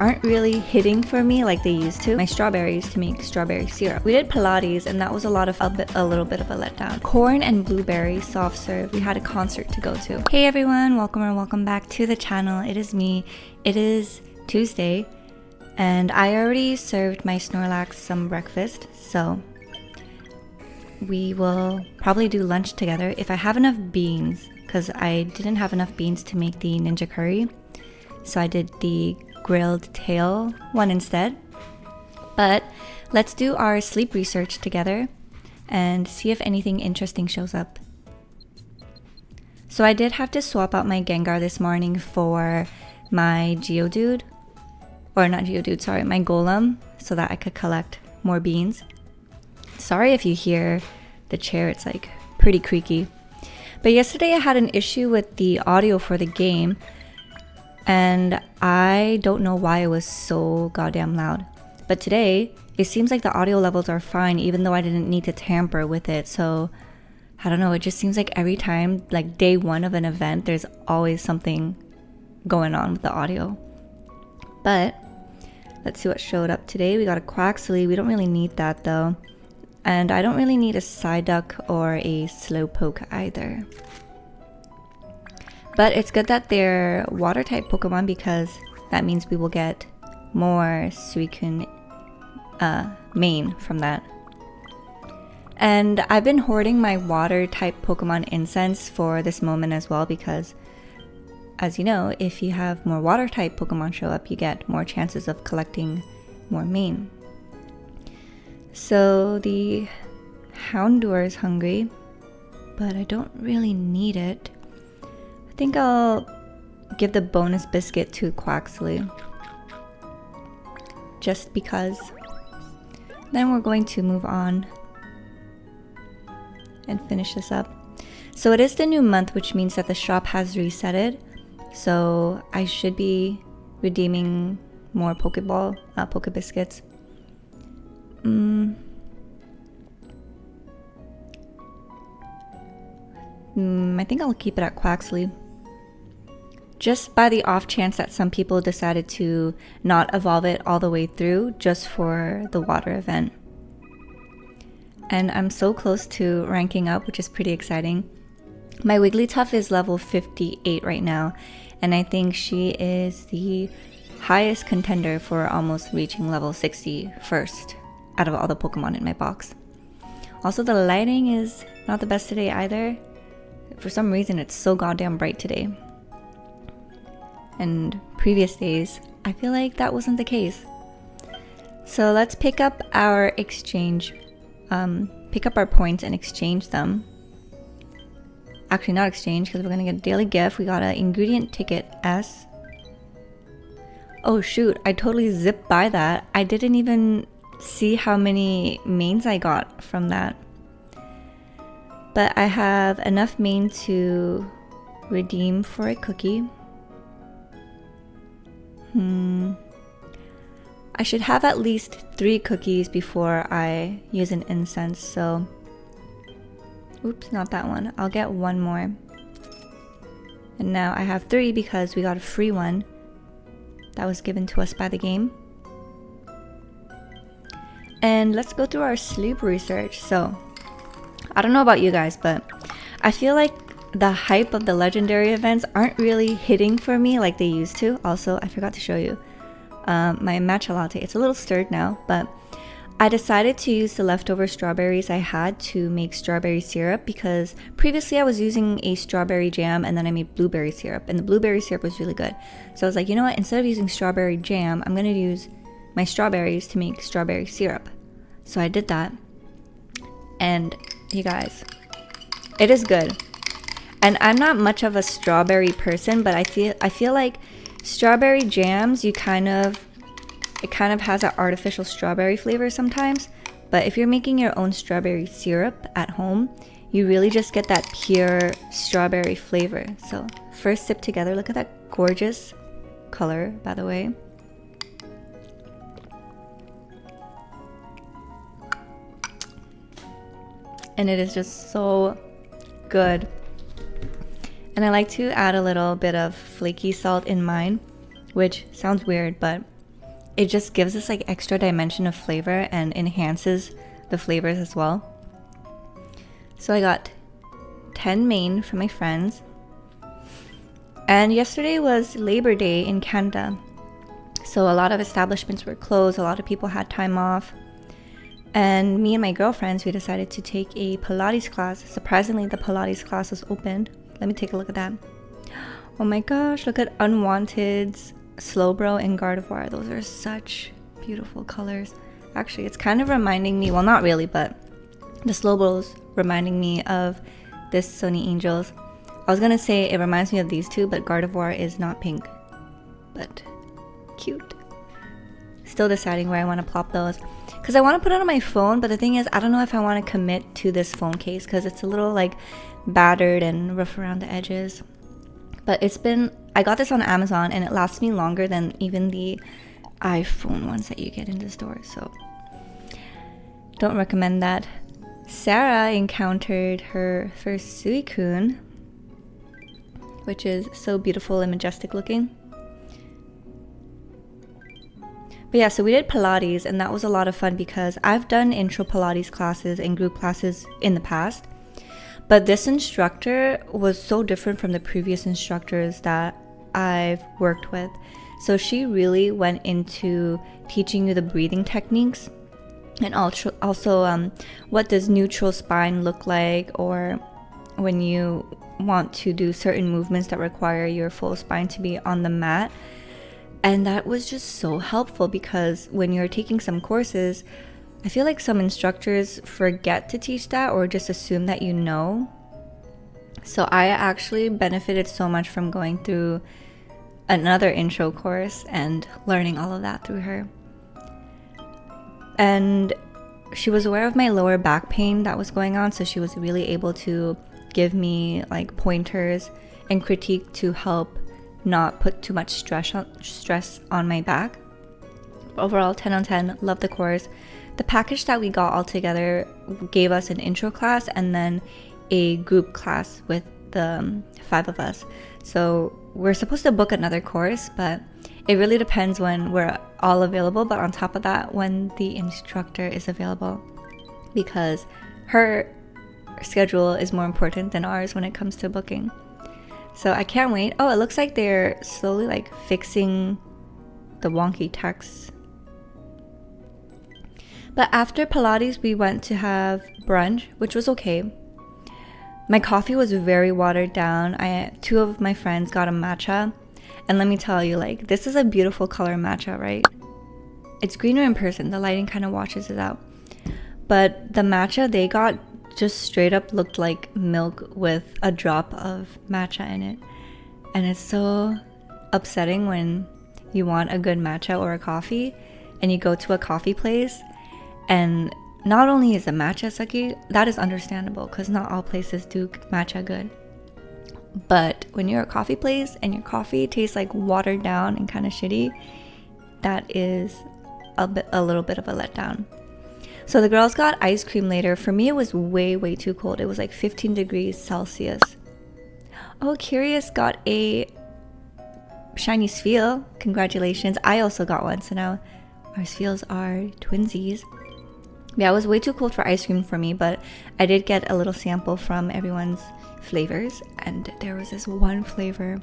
aren't really hitting for me like they used to. My strawberries to make strawberry syrup. We did Pilates and that was a little bit of a letdown. Corn and blueberry soft serve. We had a concert to go to. Hey everyone, welcome back to the channel. It is me. It is Tuesday and I already served my Snorlax some breakfast, so we will probably do lunch together if I have enough beans, because I didn't have enough beans to make the ninja curry, so I did the grilled tail one instead. But let's do our sleep research together and see if anything interesting shows up. So I did have to swap out my Gengar this morning for my Geodude, or not Geodude, sorry, my Golem, so that I could collect more beans. Sorry if you hear the chair, it's like pretty creaky. But yesterday I had an issue with the audio for the game, and I don't know why it was so goddamn loud. But today, it seems like the audio levels are fine even though I didn't need to tamper with it. So, I don't know, it just seems like every time, like day one of an event, there's always something going on with the audio. But, let's see what showed up today. We got a Quaxley, we don't really need that though. And I don't really need a Psyduck or a Slowpoke either. But it's good that they're water type Pokemon because that means we will get more Suicune main from that. And I've been hoarding my water type Pokemon incense for this moment as well because, as you know, if you have more water type Pokemon show up, you get more chances of collecting more main. So the Houndour is hungry, but I don't really need it. I think I'll give the bonus biscuit to Quaxley, just because. Then we're going to move on and finish this up. So it is the new month, which means that the shop has resetted. So I should be redeeming more Poke biscuits. I think I'll keep it at Quaxley. Just by the off chance that some people decided to not evolve it all the way through just for the water event. And I'm so close to ranking up, which is pretty exciting. My Wigglytuff is level 58 right now, and I think she is the highest contender for almost reaching level 60 first out of all the Pokemon in my box. Also, the lighting is not the best today either. For some reason, it's so goddamn bright today. And previous days, I feel like that wasn't the case. So let's pick up our exchange, pick up our points and exchange them. Actually, not exchange, because we're gonna get a daily gift. We got an ingredient ticket S. Oh shoot, I totally zipped by that. I didn't even see how many mains I got from that. But I have enough main to redeem for a cookie. I should have at least 3 cookies before I use an incense, so oops, not that one. I'll get one more. And now I have 3 because we got a free one that was given to us by the game. And let's go through our sleep research. So I don't know about you guys, but I feel like the hype of the legendary events aren't really hitting for me like they used to. Also, I forgot to show you my matcha latte. It's a little stirred now, but I decided to use the leftover strawberries I had to make strawberry syrup because previously I was using a strawberry jam and then I made blueberry syrup, and the blueberry syrup was really good. So I was like, you know what, instead of using strawberry jam, I'm gonna use my strawberries to make strawberry syrup. So I did that, and you guys, it is good. And I'm not much of a strawberry person, but I feel like strawberry jams, it kind of has an artificial strawberry flavor sometimes. But if you're making your own strawberry syrup at home, you really just get that pure strawberry flavor. So first sip together. Look at that gorgeous color, by the way. And it is just so good. And I like to add a little bit of flaky salt in mine, which sounds weird, but it just gives us like extra dimension of flavor and enhances the flavors as well. So I got 10 main from my friends. And yesterday was Labor Day in Canada. So a lot of establishments were closed, a lot of people had time off. And me and my girlfriends, we decided to take a Pilates class. Surprisingly, the Pilates class was opened. Let me take a look at that. Oh my gosh, look at Unwanted's Slowbro and Gardevoir. Those are such beautiful colors. Actually, it's kind of reminding me, well, not really, but the Slowbro's reminding me of this Sunny Angels. I was gonna say it reminds me of these two, but Gardevoir is not pink, but cute. Still deciding where I want to plop those, because I want to put it on my phone, but the thing is, I don't know if I want to commit to this phone case because it's a little like battered and rough around the edges. But I got this on Amazon and it lasts me longer than even the iPhone ones that you get in the store, so don't recommend that. Sarah encountered her first Suicune, which is so beautiful and majestic looking. But yeah, so we did Pilates and that was a lot of fun because I've done intro Pilates classes and group classes in the past. But this instructor was so different from the previous instructors that I've worked with. So she really went into teaching you the breathing techniques and also what does neutral spine look like, or when you want to do certain movements that require your full spine to be on the mat. And that was just so helpful because when you're taking some courses, I feel like some instructors forget to teach that or just assume that you know. So I actually benefited so much from going through another intro course and learning all of that through her. And she was aware of my lower back pain that was going on, so she was really able to give me like pointers and critique to help not put too much stress on my back. Overall, 10 on 10, love the course. The package that we got all together gave us an intro class and then a group class with the 5 of us. So we're supposed to book another course, but it really depends when we're all available. But on top of that, when the instructor is available, because her schedule is more important than ours when it comes to booking. So I can't wait. Oh, it looks like they're slowly like fixing the wonky text. But after Pilates, we went to have brunch, which was okay. My coffee was very watered down. 2 of my friends got a matcha. And let me tell you, like, this is a beautiful color matcha, right? It's greener in person. The lighting kind of washes it out. But the matcha they got just straight up looked like milk with a drop of matcha in it. And it's so upsetting when you want a good matcha or a coffee and you go to a coffee place and not only is the matcha sucky, that is understandable because not all places do matcha good. But when you're a coffee place and your coffee tastes like watered down and kind of shitty, that is a little bit of a letdown. So the girls got ice cream later. For me, it was way too cold. It was like 15 degrees Celsius. Oh, Curious got a shiny Spheal. Congratulations. I also got one. So now our Spheals are twinsies. Yeah, it was way too cold for ice cream for me, but I did get a little sample from everyone's flavors. And there was this one flavor.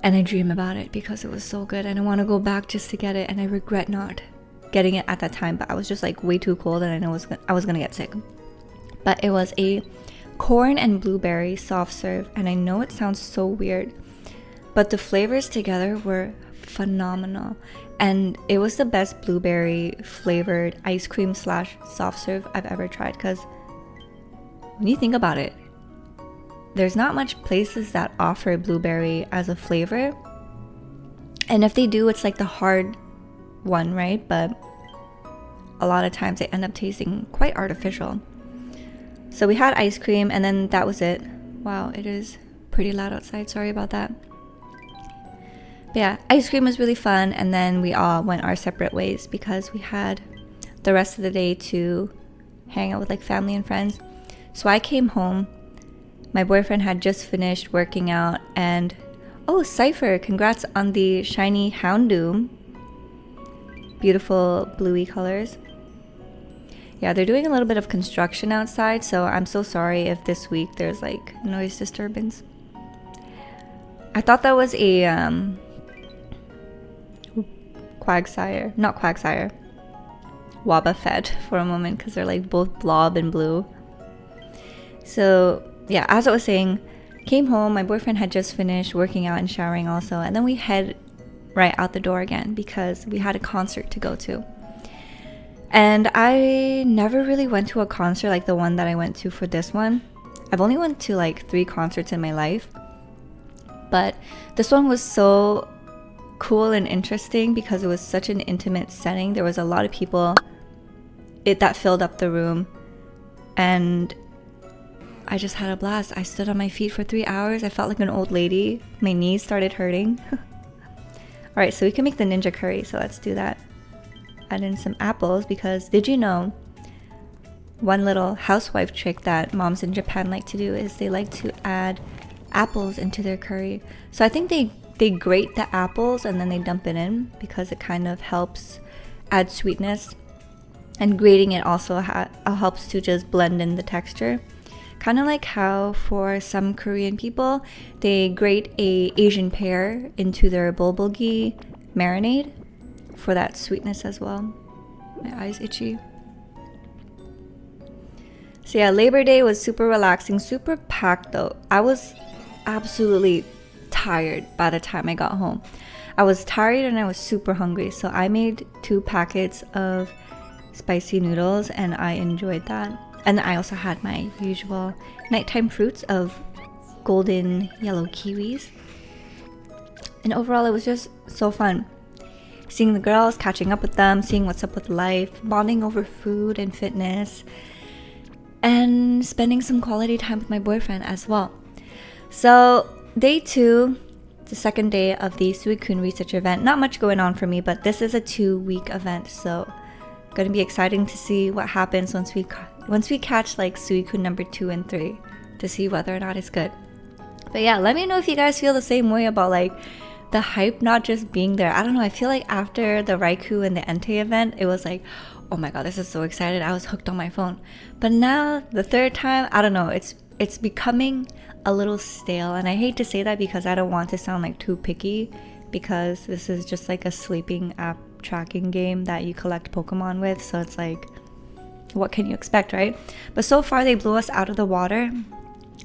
And I dream about it because it was so good. And I want to go back just to get it. And I regret not getting it at that time, but I was just like way too cold and I know I was gonna get sick. But it was a corn and blueberry soft serve, and I know it sounds so weird, but the flavors together were phenomenal, and it was the best blueberry flavored ice cream / soft serve I've ever tried. Because when you think about it, there's not much places that offer blueberry as a flavor, and if they do, it's like the hard one, right? But a lot of times they end up tasting quite artificial. So we had ice cream and then that was it. Wow, it is pretty loud outside, sorry about that. But yeah, ice cream was really fun, and then we all went our separate ways because we had the rest of the day to hang out with like family and friends. So I came home, my boyfriend had just finished working out, and oh, Cypher, congrats on the shiny Houndoom. beautiful bluey colors. Yeah, they're doing a little bit of construction outside, so I'm so sorry if this week there's like noise disturbance. I thought that was a Quagsire, not Quagsire, Wobbuffet for a moment, because they're like both blob and blue. So yeah, as I was saying, came home, my boyfriend had just finished working out and showering also, and then we head right out the door again because we had a concert to go to. And I never really went to a concert like the one that I went to for this one. I've only went to like 3 concerts in my life, but this one was so cool and interesting because it was such an intimate setting. There was a lot of people that filled up the room, and I just had a blast. I stood on my feet for 3 hours. I felt like an old lady. My knees started hurting. Alright, so we can make the ninja curry, so let's do that. Add in some apples because did you know one little housewife trick that moms in Japan like to do is they like to add apples into their curry. So I think they grate the apples and then they dump it in because it kind of helps add sweetness, and grating it also helps to just blend in the texture. Kind of like how for some Korean people they grate a Asian pear into their bulgogi marinade for that sweetness as well. My eyes itchy. So yeah, Labor Day was super relaxing, super packed though. I was absolutely tired by the time I got home. I was tired and I was super hungry, so I made 2 packets of spicy noodles and I enjoyed that. And I also had my usual nighttime fruits of golden yellow kiwis. And overall it was just so fun. Seeing the girls, catching up with them, seeing what's up with life, bonding over food and fitness, and spending some quality time with my boyfriend as well. So day 2, the second day of the Suicune research event. Not much going on for me, but this is a 2-week event, so going to be exciting to see what happens once we catch like Suicune number 2 and 3 to see whether or not it's good. But yeah, let me know if you guys feel the same way about like the hype not just being there. I don't know, I feel like after the Raikou and the Entei event, it was like, oh my god, this is so excited. I was hooked on my phone. But now the 3rd time, I don't know, it's becoming a little stale, and I hate to say that because I don't want to sound like too picky, because this is just like a sleeping app tracking game that you collect Pokemon with, so it's like, what can you expect, right? But so far they blew us out of the water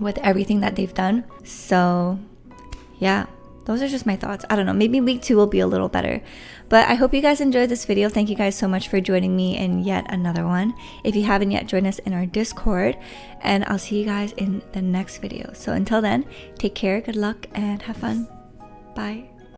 with everything that they've done. So yeah, those are just my thoughts. I don't know, maybe week 2 will be a little better. But I hope you guys enjoyed this video. Thank you guys so much for joining me in yet another one. If you haven't yet, join us in our Discord, and I'll see you guys in the next video. So until then, take care, good luck, and have fun. Bye.